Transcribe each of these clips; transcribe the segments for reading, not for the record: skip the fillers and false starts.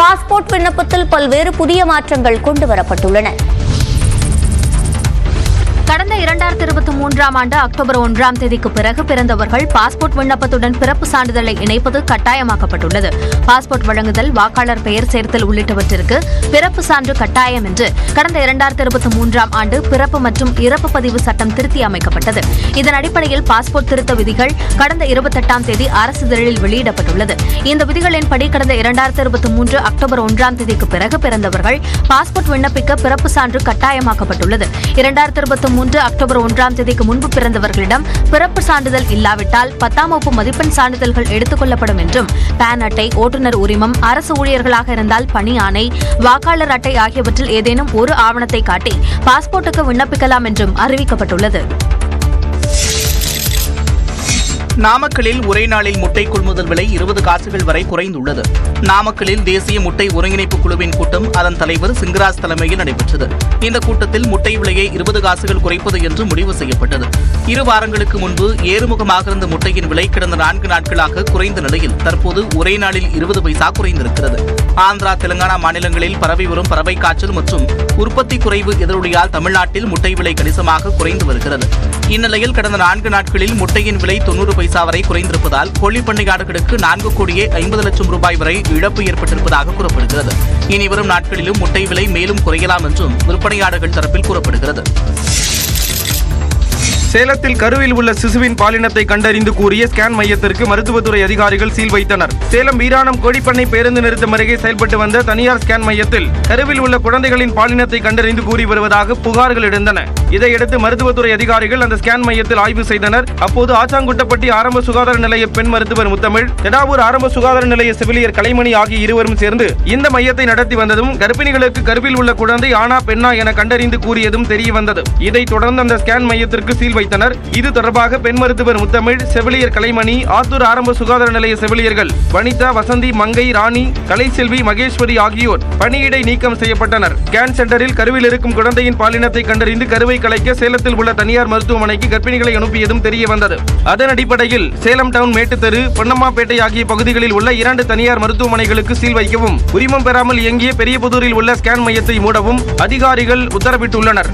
Passport விண்ணப்பத்தில் பல்வேறு புதிய மாற்றங்கள் கொண்டுவரப்பட்டுள்ளன. கடந்த 2023ஆம் ஆண்டு அக்டோபர் 1ஆம் தேதிக்கு பிறகு பிறந்தவர்கள் பாஸ்போர்ட் விண்ணப்பத்துடன் பிறப்பு சான்றிதழை இணைப்பது கட்டாயமாக்கப்பட்டுள்ளது. பாஸ்போர்ட் வழங்குதல், வாக்காளர் பெயர் சேர்த்தல் உள்ளிட்டவற்றிற்கு பிறப்பு சான்று கட்டாயம் என்று கடந்த 2023ஆம் ஆண்டு பிறப்பு மற்றும் இறப்பு பதிவு சட்டம் திருத்தி அமைக்கப்பட்டது. இதன் அடிப்படையில் பாஸ்போர்ட் திருத்த விதிகள் கடந்த 28ஆம் தேதி அரசிதழில் வெளியிடப்பட்டுள்ளது. இந்த விதிகளின்படி கடந்த 2023 அக்டோபர் 1ஆம் தேதிக்கு பிறகு பிறந்தவர்கள் பாஸ்போர்ட் விண்ணப்பிக்க பிறப்பு சான்று கட்டாயமாக்கப்பட்டுள்ளது. 2023 அக்டோபர் 1ஆம் தேதிக்கு முன்பு பிறந்தவர்களிடம் பிறப்பு சான்றிதழ் இல்லாவிட்டால் 10ஆம் வகுப்பு மதிப்பெண் சான்றிதழ்கள் எடுத்துக் கொள்ளப்படும் என்றும், பான் அட்டை, ஓட்டுநர் உரிமம், அரசு ஊழியர்களாக இருந்தால் பணி ஆணை, வாக்காளர் அட்டை ஆகியவற்றில் ஏதேனும் ஒரு ஆவணத்தை காட்டி பாஸ்போர்ட்டுக்கு விண்ணப்பிக்கலாம் என்றும் அறிவிக்கப்பட்டுள்ளது. நாமக்கலில் ஒரே நாளில் முட்டை கொள்முதல் விலை 20 காசுகள் வரை குறைந்துள்ளது. நாமக்கலில் தேசிய முட்டை ஒருங்கிணைப்பு குழுவின் கூட்டம் அதன் தலைவர் சிங்கராஜ் தலைமையில் நடைபெற்றது. இந்த கூட்டத்தில் முட்டை விலையை 20 காசுகள் குறைப்பது என்று முடிவு செய்யப்பட்டது. 2 வாரங்களுக்கு முன்பு ஏறுமுகமாக இருந்த முட்டையின் விலை கடந்த 4 நாட்களாக குறைந்த நிலையில் தற்போது ஒரே நாளில் 20 பைசா குறைந்திருக்கிறது. ஆந்திரா, தெலுங்கானா மாநிலங்களில் பரவி வரும் பறவை காய்ச்சல் மற்றும் உற்பத்தி குறைவு எதிரொலியால் தமிழ்நாட்டில் முட்டை விலை கணிசமாக குறைந்து வருகிறது. இந்நிலையில் கடந்த 4 நாட்களில் முட்டையின் விலை 90 பைசா வரை குறைந்திருப்பதால் கோழிப் பண்ணையாளர்களுக்கு 4,50,00,000 ரூபாய் வரை இழப்பு ஏற்பட்டிருப்பதாக கூறப்படுகிறது. இனி வரும் நாட்களிலும் முட்டை விலை மேலும் குறையலாம் என்றும் விற்பனையாளர்கள் தரப்பில் கூறப்படுகிறது. சேலத்தில் கருவில் உள்ள சிசுவின் பாலினத்தை கண்டறிந்து கூறிய ஸ்கேன் மையத்திற்கு மருத்துவத்துறை அதிகாரிகள் சீல் வைத்தனர். சேலம் வீராணம் கோழிப்பண்ணை பேருந்து நிறுத்தம் அருகே செயல்பட்டு வந்த தனியார் ஸ்கேன் மையத்தில் கருவில் உள்ள குழந்தைகளின் பாலினத்தை கண்டறிந்து கூறி வருவதாக புகார்கள் எழுந்தன. இதையடுத்து மருத்துவத்துறை அதிகாரிகள் அந்த ஸ்கேன் மையத்தில் ஆய்வு செய்தனர். அப்போது ஆச்சாங்குட்டப்பட்டி ஆரம்ப சுகாதார நிலைய பெண் மருத்துவர் முத்தமிழ், தெடாவூர் ஆரம்ப சுகாதார நிலைய செவிலியர் கலைமணி ஆகிய இருவரும் சேர்ந்து இந்த மையத்தை நடத்தி வந்ததும் கர்ப்பிணிகளுக்கு கருவில் உள்ள குழந்தை ஆனா பெண்ணா என கண்டறிந்து கூறியதும் தெரிய வந்தது. இதைத் தொடர்ந்து அந்த ஸ்கேன் மையத்திற்கு சீல் வைத்தனர். இது தொடர்பாக பெண் மருத்துவர் முத்தமிழ், செவிலியர் கலைமணி, ஆத்தூர் ஆரம்ப சுகாதார நிலைய செவிலியர்கள் வனிதா, வசந்தி, மங்கை, ராணி, கலைசெல்வி, மகேஸ்வரி ஆகியோர் பணியிடை நீக்கம் செய்யப்பட்டனர். ஸ்கேன் சென்டரில் கருவில் இருக்கும் குழந்தையின் பாலினத்தை கண்டறிந்து கருவை கலைக்க சேலத்தில் உள்ள தனியார் மருத்துவமனைக்கு கர்ப்பிணிகளை அனுப்பியதும் தெரிய வந்தது. அதன் அடிப்படையில் சேலம் டவுன், மேட்டுத்தெரு, பொன்னம்மாப்பேட்டை ஆகிய பகுதிகளில் உள்ள 2 தனியார் மருத்துவமனைகளுக்கு சீல் வைக்கவும், உரிமம் பெறாமல் இயங்கிய பெரியபுதூரில் உள்ள ஸ்கேன் மையத்தை மூடவும் அதிகாரிகள் உத்தரவிட்டுள்ளனர்.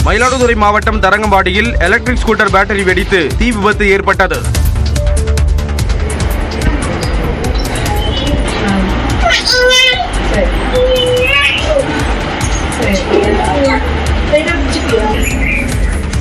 மயிலாடுதுறை மாவட்டம் தரங்கம்பாடியில் எலக்ட்ரிக் ஸ்கூட்டர் பேட்டரி வெடித்து தீ விபத்து ஏற்பட்டது.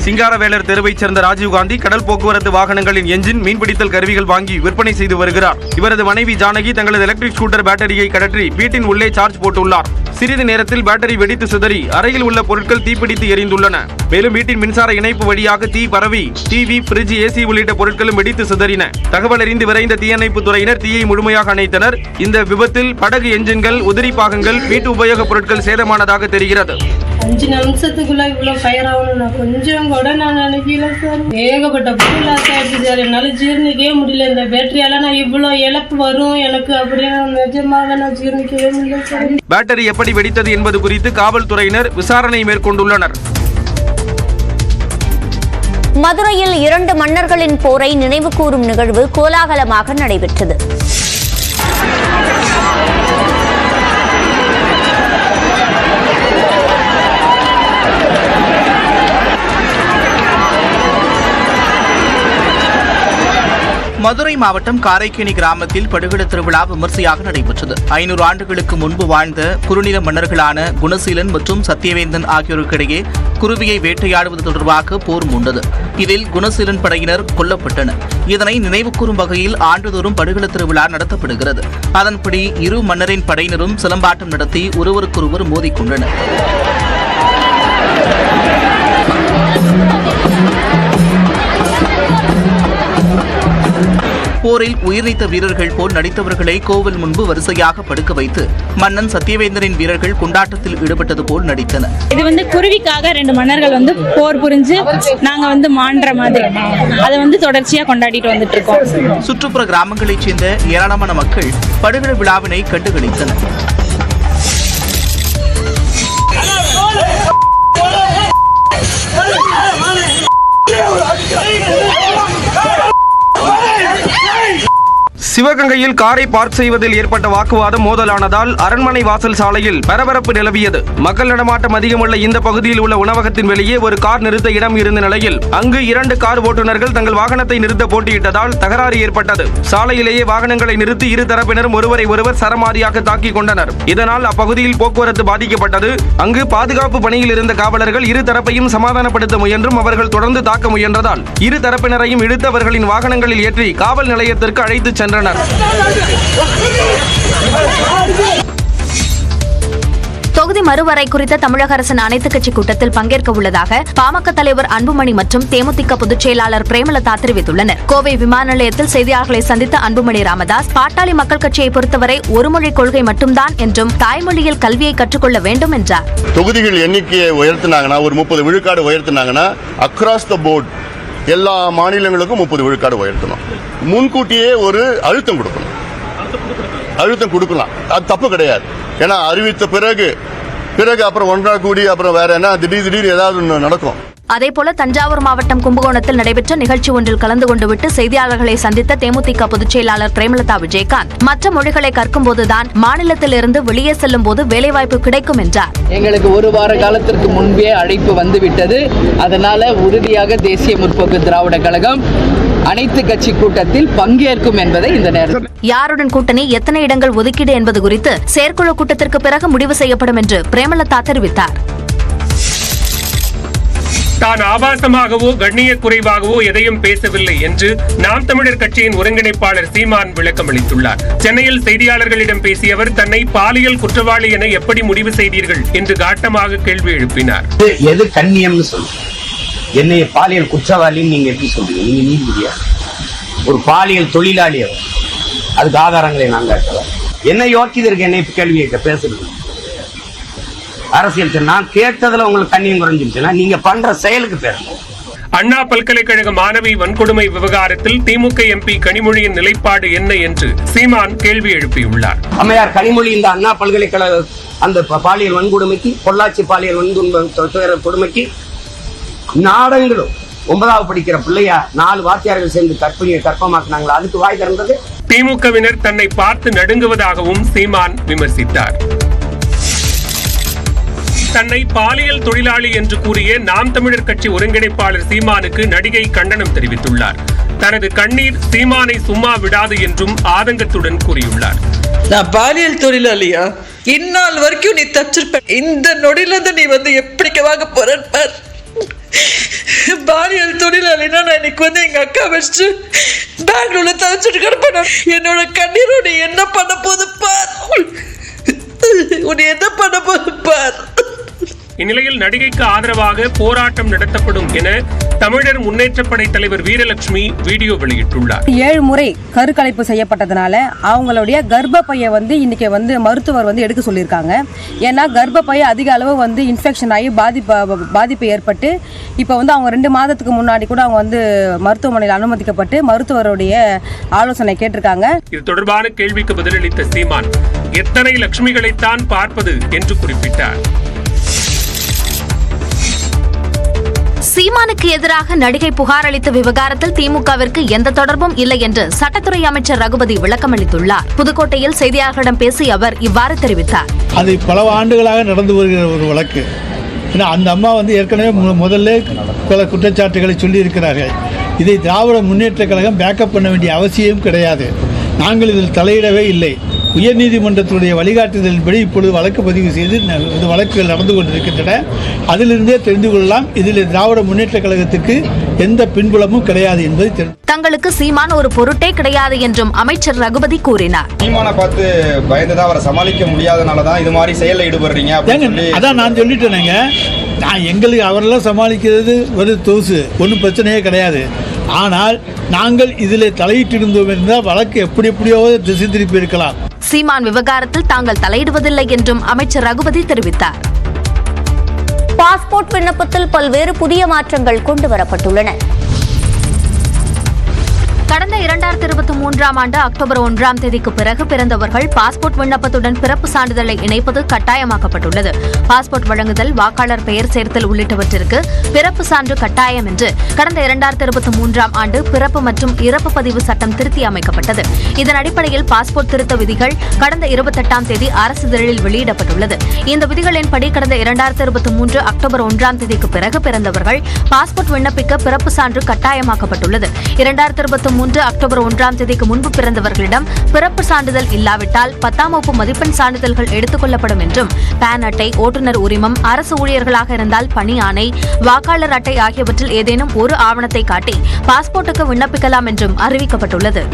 சிங்காரவேலர் தெருவைச் சேர்ந்த ராஜீவ்காந்தி கடல் போக்குவரத்து வாகனங்களின் என்ஜின், மீன்பிடித்தல் கருவிகள் வாங்கி விற்பனை செய்து வருகிறார். இவரது மனைவி ஜானகி தங்களது எலக்ட்ரிக் ஸ்கூட்டர் பேட்டரியை கழற்றி வீட்டின் உள்ளே சார்ஜ் போட்டுள்ளார். சிறிது நேரத்தில் பேட்டரி வெடித்து சிதறி அறையில் உள்ள பொருட்கள் தீப்பிடித்து எரிந்துள்ளன. மேலும் வீட்டின் மின்சார இணைப்பு வழியாக தீ பரவி டிவி, பிரிட்ஜ், ஏசி உள்ளிட்ட பொருட்களும் வெடித்து சிதறின. தகவல் அறிந்து விரைந்த தீயணைப்பு துறையினர் தீயை முழுமையாக அணைத்தனர். இந்த விபத்தில் படகு என்ஜின்கள், உதிரி பாகங்கள், வீட்டு உபயோகப் பொருட்கள் சேதமானதாக தெரிகிறது. 5 நிமிஷத்துக்குள்ள இவ்வளவு ஃபயர் ஆகணும் நான் கொஞ்சம் கூட நான் நினைக்கல சார். ஏகப்பட்ட பொருள் ஆச்சு சார். என்னால ஜீர்ணிக்கவே முடியல. இந்த பேட்டரியால நான் இவ்வளவு இழப்பு வரும் எனக்கு அப்படின்னு நிஜமாக நான் ஜீர்ணிக்கவே முடியல சார். பேட்டரி எப்படி வெடித்தது என்பது குறித்து காவல்துறையினர் விசாரணை மேற்கொண்டுள்ளனர். மதுரையில் 2 மன்னர்களின் போரை நினைவு கூறும் நிகழ்வு கோலாகலமாக நடைபெற்றது. மதுரை மாவட்டம் காரைக்கேணி கிராமத்தில் படுகட திருவிழா விமர்சையாக நடைபெற்றது. 500 ஆண்டுகளுக்கு முன்பு வாழ்ந்த குறுநில மன்னர்களான குணசீலன் மற்றும் சத்தியவேந்தன் ஆகியோருக்கிடையே குருவியை வேட்டையாடுவது தொடர்பாக போர் மூண்டது. இதில் குணசீலன் படையினர் கொல்லப்பட்டனர். இதனை நினைவுகூரும் வகையில் ஆண்டுதோறும் படுகட திருவிழா நடத்தப்படுகிறது. அதன்படி இரு மன்னரின் படையினரும் சிலம்பாட்டம் நடத்தி ஒருவருக்கொருவர் மோதிக்கொண்டனர். போரில் உயிர்நீத்த வீரர்கள் போல் நடித்தவர்களை கோவில் முன்பு வரிசையாக படுக்க வைத்து மன்னன் சத்தியவேந்தரின் வீரர்கள் கொண்டாட்டத்தில் ஈடுபட்டது போல் நடித்தனர். இது குருவிக்காக 2 மன்னர்கள் போர் புரிஞ்சு நாங்க மாண்ற மாதிரி அதை தொடர்ச்சியா கொண்டாடிட்டு வந்துட்டு இருக்கோம். சுற்றுப்புற கிராமங்களைச் சேர்ந்த ஏராளமான மக்கள் படுகட விழாவினை கண்டுகளித்தனர். சிவகங்கையில் காரை பார்க் செய்வதில் ஏற்பட்ட வாக்குவாதம் மோதலானதால் அரண்மனை வாசல் சாலையில் பரபரப்பு நிலவியது. மக்கள் நடமாட்டம் அதிகமுள்ள இந்த பகுதியில் உள்ள உணவகத்தின் வெளியே ஒரு கார் நிறுத்த இடம் இருந்த நிலையில் அங்கு 2 கார் ஓட்டுநர்கள் தங்கள் வாகனத்தை நிறுத்த போட்டியிட்டதால் தகராறு ஏற்பட்டது. சாலையிலேயே வாகனங்களை நிறுத்தி இரு தரப்பினரும் ஒருவரை ஒருவர் சரமாரியாக தாக்கிக் கொண்டனர். இதனால் அப்பகுதியில் போக்குவரத்து பாதிக்கப்பட்டது. அங்கு பாதுகாப்பு பணியில் இருந்த காவலர்கள் இரு தரப்பையும் சமாதானப்படுத்த முயன்றும் அவர்கள் தொடர்ந்து தாக்க முயன்றதால் இரு தரப்பினரையும் இழுத்தவர்களின் வாகனங்களில் ஏற்றி காவல் நிலையத்திற்கு அழைத்துச் சென்றனர். தொகுதி மறுவரை குறித்த தமிழக அரசின் அனைத்துக் கட்சி கூட்டத்தில் பங்கேற்க உள்ளதாக பாமக தலைவர் அன்புமணி மற்றும் தேமுதிக பொதுச் செயலாளர் பிரேமலதா தெரிவித்துள்ளனர். கோவை விமான நிலையத்தில் செய்தியாளர்களை சந்தித்த அன்புமணி ராமதாஸ், பாட்டாளி மக்கள் கட்சியை பொறுத்தவரை ஒருமொழி கொள்கை மட்டும்தான் என்றும் தாய்மொழியில் கல்வியை கற்றுக்கொள்ள வேண்டும் என்றார். தொகுதிகள் எண்ணிக்கையை உயர்த்தினாங்கன்னா, ஒரு 30 விழுக்காடு உயர்த்தினாங்கன்னா, அக்ராஸ் த போர்ட் எல்லா மாநிலங்களுக்கும் 30 விழுக்காடு உயர்த்தணும். முன்கூட்டியே ஒரு அழுத்தம் கொடுக்கலாம். அது தப்பு கிடையாது. ஏன்னா அறிவித்த பிறகு அப்புறம் ஒன்றா கூடி அப்புறம் வேற என்ன திடீர் ஏதாவது நடக்கும். அதேபோல தஞ்சாவூர் மாவட்டம் கும்பகோணத்தில் நடைபெற்ற நிகழ்ச்சி ஒன்றில் கலந்து கொண்டுவிட்டு செய்தியாளர்களை சந்தித்த தேமுதிக பொதுச் செயலாளர் பிரேமலதா விஜயகாந்த், மற்ற மொழிகளை கற்கும்போதுதான் மாநிலத்திலிருந்து வெளியே செல்லும் போது வேலைவாய்ப்பு கிடைக்கும் என்றார். எங்களுக்கு 1 வார காலத்திற்கு முன்பே அழைப்பு வந்துவிட்டது. அதனால உறுதியாக தேசிய முற்போக்கு திராவிட கழகம் அனைத்து கட்சி கூட்டத்தில் பங்கேற்கும் என்பதை இந்த நேரத்தில். யாருடன் கூட்டணி, எத்தனை இடங்கள் ஒதுக்கீடு என்பது குறித்து செயற்குழு கூட்டத்திற்கு பிறகு முடிவு செய்யப்படும் என்று பிரேமலதா தெரிவித்தார். தான் ஆபாசமாகவோ கண்ணிய குறைவாகவோ எதையும் பேசவில்லை என்று நாம் தமிழர் கட்சியின் ஒருங்கிணைப்பாளர் சீமான் விளக்கம் அளித்துள்ளார். சென்னையில் செய்தியாளர்களிடம் பேசிய அவர், தன்னை பாலியல் குற்றவாளி என எப்படி முடிவு செய்தீர்கள் என்று காட்டமாக கேள்வி எழுப்பினார். எது கண்ணியம்னு சொல்லுங்க, என்னைய பாலியல் குற்றவாளின்னு நீங்க எப்படி சொல்றீங்க? நீங்க நீதியா? ஒரு பாலியல் தொழிலாளி, அதுக்கு ஆதாரங்களை நான் காட்டலாம். என்ன யோக்கியது இருக்கு என்னை கேள்வி கேட்க பேசுறது? அரசியல் நான் கேட்டதுல உங்களுக்கு கண்ணியம் குறைஞ்சிருச்சுன்னா நீங்க பண்ற செயலுக்கு பேசுங்க. அண்ணா பல்கலைக்கழக மாணவி வன்கொடுமை விவகாரத்தில் திமுக எம்பி கனிமொழியின் நிலைப்பாடு என்ன என்று சீமான் கேள்வி எழுப்பியுள்ளார். அம்மையார் கனிமொழி இந்த அண்ணா பல்கலைக்கழக அந்த பாலியல் வன்கொடுமைக்கு, பொள்ளாச்சி பாலியல் கொடுமைக்கு நாடங்களும் 9வது படிக்கிற பிள்ளையா 4 வாத்தியார்கள் சேர்ந்து கற்பமாக்குனாங்களா? அதுக்கு வாய் திறந்தது. திமுகவினர் தன்னை பார்த்து நடுங்குவதாகவும் சீமான் விமர்சித்தார். தன்னை பாலியல் தொழிலாளி என்று கூறிய நாம் தமிழர் கட்சி ஒருங்கிணைப்பாளர் சீமானுக்கு நடிகை கண்டனம் தெரிவித்துள்ளார். தனது கண்ணீர் சீமானை சும்மா விடாது என்றும் ஆதங்கத்துடன் கூறியுள்ளார். நான் பாலியல் தொழிலாளியா? இந்நாள் வரைக்கும் நீ தச்சிருப்ப. இந்த நொடியில இருந்து நீ எப்படி வாங்க போற? பாலியல் தொழிலாளினா நான் இன்னைக்கு எங்க அக்கா வச்சு பெங்களூர்ல தவிச்சிட்டு கிடப்பேன். என்னோட கண்ணீரோட என்ன பண்ண போது பார். என்ன பண்ண போது பார். இந்நிலையில் நடிகைக்கு ஆதரவாக போராட்டம் நடத்தப்படும் என தமிழர் முன்னேற்றப்படை தலைவர் வீரலட்சுமி வீடியோ வெளியிட்டுள்ளார். 7 முறை கருக்கலைப்பு செய்யப்பட்டதுனால அவங்களுடைய கர்ப்பப்பையை இன்னைக்கு மருத்துவர் எடுக்க சொல்லியிருக்காங்க. ஏன்னா கர்ப்பப்பையை அதிக அளவு இன்ஃபெக்ஷன் ஆகி பாதிப்பு ஏற்பட்டு இப்போ அவங்க 2 மாதத்துக்கு முன்னாடி கூட அவங்க மருத்துவமனையில் அனுமதிக்கப்பட்டு மருத்துவருடைய ஆலோசனை கேட்டிருக்காங்க. இது தொடர்பான கேள்விக்கு பதிலளித்த சீமான், எத்தனை லட்சுமிகளைத்தான் பார்ப்பது என்று குறிப்பிட்டார். சீமானுக்கு எதிராக நடிகை புகார் அளித்த விவகாரத்தில் திமுகவிற்கு எந்த தொடர்பும் இல்லை என்று சட்டத்துறை அமைச்சர் ரகுபதி விளக்கம் அளித்துள்ளார். புதுக்கோட்டையில் செய்தியாளர்களிடம் பேசிய அவர் இவ்வாறு தெரிவித்தார். அது பல ஆண்டுகளாக நடந்து வருகிற ஒரு வழக்கு. அந்த அம்மா ஏற்கனவே முதல்ல குற்றச்சாட்டுகளை சொல்லி இருக்கிறார்கள். இதை திராவிட முன்னேற்ற கழகம் பேக்கப் பண்ண வேண்டிய அவசியம் கிடையாது. நாங்கள் இதில் தலையிடவே இல்லை. உயர்நீதிமன்றத்துடைய வழிகாட்டுதலின்படி இப்பொழுது வழக்கு பதிவு செய்து இந்த வழக்குகள் நடந்து கொண்டிருக்கின்றன. அதிலிருந்தே தெரிந்து கொள்ளலாம் இதில் திராவிட முன்னேற்ற கழகத்துக்கு எந்த பின்புலமும் கிடையாது என்பதை தெரிந்து. தங்களுக்கு சீமான் ஒரு பொருட்டே கிடையாது என்றும் அமைச்சர் ரகுபதி கூறினார். சீமானை பார்த்து பயந்துதான் அவரை சமாளிக்க முடியாதனாலதான் இது மாதிரி செயலில் ஈடுபடுறீங்க. அதான் நான் சொல்லிட்டேனுங்க. எங்களுக்கு அவரெல்லாம் சமாளிக்கிறது ஒரு தூசு, ஒன்றும் பிரச்சனையே கிடையாது. ஆனால் நாங்கள் இதில் தலையிட்டிருந்தோம் என்றால் வழக்கு எப்படியோ திசை திருப்பி இருக்கலாம். சீமான் விவகாரத்தில் தாங்கள் தலையிடுவதில்லை என்றும் அமைச்சர் ரகுபதி தெரிவித்தார். பாஸ்போர்ட் விண்ணப்பத்தில் பல்வேறு புதிய மாற்றங்கள் கொண்டு வரப்பட்டுள்ளன. கடந்த 2023ஆம் ஆண்டு அக்டோபர் 1ஆம் தேதிக்கு பிறகு பிறந்தவர்கள் பாஸ்போர்ட் விண்ணப்பத்துடன் பிறப்பு சான்றிதழை இணைப்பது கட்டாயமாக்கப்பட்டுள்ளது. பாஸ்போர்ட் வழங்குதல், வாக்காளர் பெயர் சேர்த்தல் உள்ளிட்டவற்றிற்கு பிறப்பு சான்று கட்டாயம் என்று கடந்த 2023ஆம் ஆண்டு பிறப்பு மற்றும் இறப்பு பதிவு சட்டம் திருத்தி அமைக்கப்பட்டது. இதன் அடிப்படையில் பாஸ்போர்ட் திருத்த விதிகள் கடந்த 28ஆம் தேதி அரசிதழில் வெளியிடப்பட்டுள்ளது. இந்த விதிகளின்படி கடந்த 2023 அக்டோபர் 1ஆம் தேதிக்கு பிறகு பிறந்தவர்கள் பாஸ்போர்ட் விண்ணப்பிக்க பிறப்பு சான்று கட்டாயமாக்கப்பட்டுள்ளது. 2023 அக்டோபர் 1ஆம் தேதிக்கு முன்பு பிறந்தவர்களிடம் பிறப்பு சான்றிதழ் இல்லாவிட்டால் 10ஆம் வகுப்பு மதிப்பெண் சான்றிதழ்கள் எடுத்துக் கொள்ளப்படும் என்றும், பான் அட்டை, ஓட்டுநர் உரிமம், அரசு ஊழியர்களாக இருந்தால் பணி ஆணை, வாக்காளர் அட்டை ஆகியவற்றில் ஏதேனும் ஒரு ஆவணத்தை காட்டி பாஸ்போர்ட்டுக்கு விண்ணப்பிக்கலாம் என்றும் அறிவிக்கப்பட்டுள்ளது.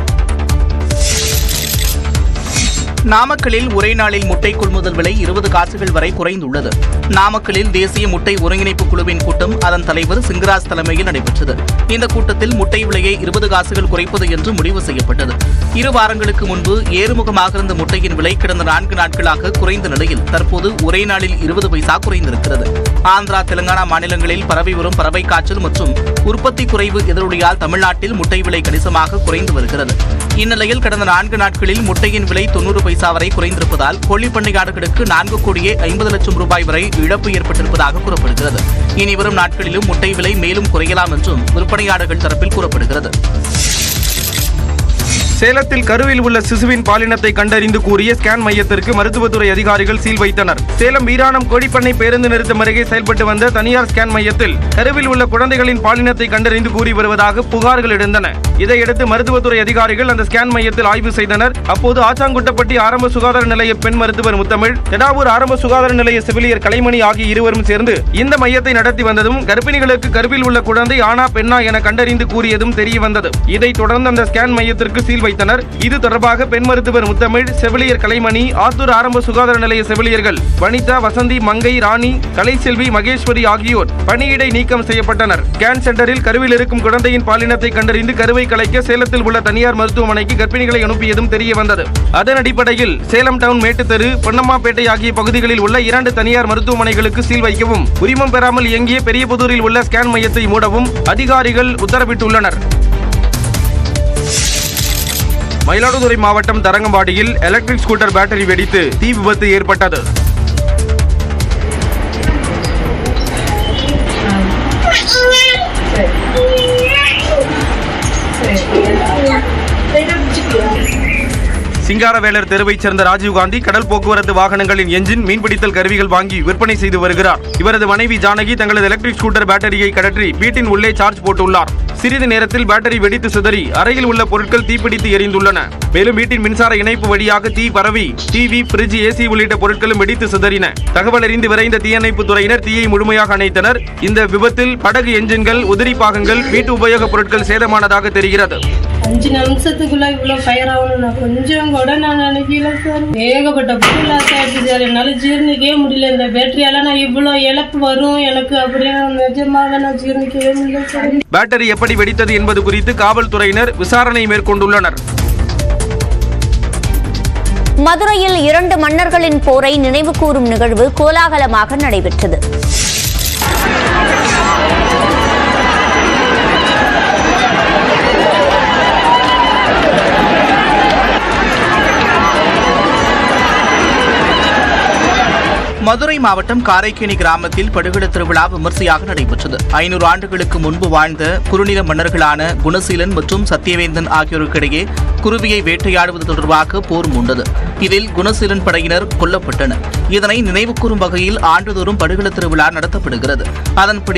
நாமக்கலில் ஒரே நாளில் முட்டை கொள்முதல் விலை 20 காசுகள் வரை குறைந்துள்ளது. நாமக்கலில் தேசிய முட்டை ஒருங்கிணைப்பு குழுவின் கூட்டம் அதன் தலைவர் சிங்கராஜ் தலைமையில் நடைபெற்றது. இந்த கூட்டத்தில் முட்டை விலையை 20 காசுகள் குறைப்பது என்று முடிவு செய்யப்பட்டது. 2 வாரங்களுக்கு முன்பு ஏறுமுகமாக இருந்த முட்டையின் விலை கடந்த 4 நாட்களாக குறைந்த நிலையில் தற்போது ஒரே நாளில் 20 பைசா குறைந்திருக்கிறது. ஆந்திரா, தெலுங்கானா மாநிலங்களில் பரவி வரும் பறவை காய்ச்சல் மற்றும் உற்பத்தி குறைவு எதிரொலியால் தமிழ்நாட்டில் முட்டை விலை கணிசமாக குறைந்து வருகிறது. இந்நிலையில் கடந்த 4 நாட்களில் முட்டையின் விலை 90 பைசா வரை குறைந்திருப்பதால் கோழி பண்ணையாளர்களுக்கு 4 கோடியே 50 லட்சம் ரூபாய் வரை இழப்பு ஏற்பட்டிருப்பதாக கூறப்படுகிறது. இனி வரும் நாட்களிலும் முட்டை விலை மேலும் குறையலாம் என்றும் விற்பனையாளர்கள் தரப்பில் கூறப்படுகிறது. சேலத்தில் கருவில் உள்ள சிசுவின் பாலினத்தை கண்டறிந்து கூறிய ஸ்கேன் மையத்திற்கு மருத்துவத்துறை அதிகாரிகள் சீல் வைத்தனர். சேலம் வீராணம் கோழிப்பண்ணை பேருந்து நிறுத்தம் அருகே செயல்பட்டு வந்த தனியார் ஸ்கேன் மையத்தில் கருவில் உள்ள குழந்தைகளின் பாலினத்தை கண்டறிந்து கூறி வருவதாக புகார்கள் எழுந்தன. இதையடுத்து மருத்துவத்துறை அதிகாரிகள் அந்த ஸ்கேன் மையத்தில் ஆய்வு செய்தனர். அப்போது ஆச்சாங்குட்டப்பட்டி ஆரம்ப சுகாதார நிலைய பெண் மருத்துவர் முத்தமிழ், தெடாவூர் ஆரம்ப சுகாதார நிலைய செவிலியர் கலைமணி ஆகிய இருவரும் சேர்ந்து இந்த மையத்தை நடத்தி வந்ததும் கர்ப்பிணிகளுக்கு கருவில் உள்ள குழந்தை ஆனா பெண்ணா என கண்டறிந்து கூறியதும் தெரிய வந்தது. இதைத் தொடர்ந்து அந்த ஸ்கேன் மையத்திற்கு சீல் வைத்தனர். இது தொடர்பாக பெண் மருத்துவர் முத்தமிழ், செவிலியர் கலைமணி, ஆத்தூர் ஆரம்ப சுகாதார நிலைய செவிலியர்கள் வனிதா, வசந்தி, மங்கை, ராணி, கலைசெல்வி, மகேஸ்வரி ஆகியோர் பணியிடை நீக்கம் செய்யப்பட்டனர். ஸ்கேன் சென்டரில் கருவில் இருக்கும் குழந்தையின் பாலினத்தை கண்டறிந்து கருவை கலைக்க சேலத்தில் உள்ள தனியார் மருத்துவமனைக்கு கர்ப்பிணிகளை அனுப்பியதும் தெரிய வந்தது. அதன் அடிப்படையில் சேலம் டவுன், மேட்டுத்தெரு, பொன்னம்மாப்பேட்டை ஆகிய பகுதிகளில் உள்ள 2 தனியார் மருத்துவமனைகளுக்கு சீல் வைக்கவும், உரிமம் பெறாமல் இயங்கிய பெரியபுதூரில் உள்ள ஸ்கேன் மையத்தை மூடவும் அதிகாரிகள் உத்தரவிட்டுள்ளனர். மயிலாடுதுறை மாவட்டம் தரங்கம்பாடியில் எலக்ட்ரிக் ஸ்கூட்டர் பேட்டரி வெடித்து தீ விபத்து ஏற்பட்டது. சிங்காரவேலர் தெருவைச் சேர்ந்த ராஜீவ்காந்தி கடல் போக்குவரத்து வாகனங்களின் என்ஜின், மீன்பிடித்தல் கருவிகள் வாங்கி விற்பனை செய்து வருகிறார். இவரது மனைவி ஜானகி தங்களது எலக்ட்ரிக் ஸ்கூட்டர் பேட்டரியை கழற்றி வீட்டின் உள்ளே சார்ஜ் போட்டுள்ளார். சிறிது நேரத்தில் பேட்டரி வெடித்து சிதறி அறையில் உள்ள பொருட்கள் தீப்பிடித்து எரிந்துள்ளன. மேலும் வீட்டின் மின்சார இணைப்பு வழியாக தீ பரவி டிவி, பிரிட்ஜ், ஏசி உள்ளிட்ட பொருட்களும் வெடித்து சிதறின. தகவல் அறிந்து விரைந்த தீயணைப்பு துறையினர் தீயை முழுமையாக அணைத்தனர். இந்த விபத்தில் படகு என்ஜின்கள், உதிரி பாகங்கள், வீட்டு உபயோகப் பொருட்கள் சேதமானதாக தெரிகிறது. 5 நிமிஷத்துக்குள்ள இவ்வளவு ஃபயர் ஆகணும் நான் கொஞ்சம் கூட நான் நினைக்கல சார். ஏகப்பட்ட பொருள் லாஸ் ஆயிடுச்சு சார். என்னால ஜீர்ணிக்கவே முடியல. இந்த பேட்டரியால நான் இவ்வளவு இழப்பு வரும் எனக்கு அப்படின்னு நிஜமாக நான் ஜீர்ணிக்கவே முடியல சார். பேட்டரி எப்படி வெடித்தது என்பது குறித்து காவல்துறையினர் விசாரணை மேற்கொண்டுள்ளனர். மதுரையில் 2 மன்னர்களின் போரை நினைவுகூரும் நிகழ்வு கோலாகலமாக நடைபெற்றது. மதுரை மாவட்டம் காரைக்கேணி கிராமத்தில் படுகட திருவிழா விமர்சையாக நடைபெற்றது. 500 ஆண்டுகளுக்கு முன்பு வாழ்ந்த குறுநில மன்னர்களான குணசீலன் மற்றும் சத்தியவேந்தன் ஆகியோருக்கிடையே குருவியை வேட்டையாடுவது தொடர்பாக போர் மூண்டது. இதில் குணசீலன் படையினர் கொல்லப்பட்டனர். இதனை நினைவுகூரும் வகையில் ஆண்டுதோறும் படுகட திருவிழா நடத்தப்படுகிறது. அதன்படி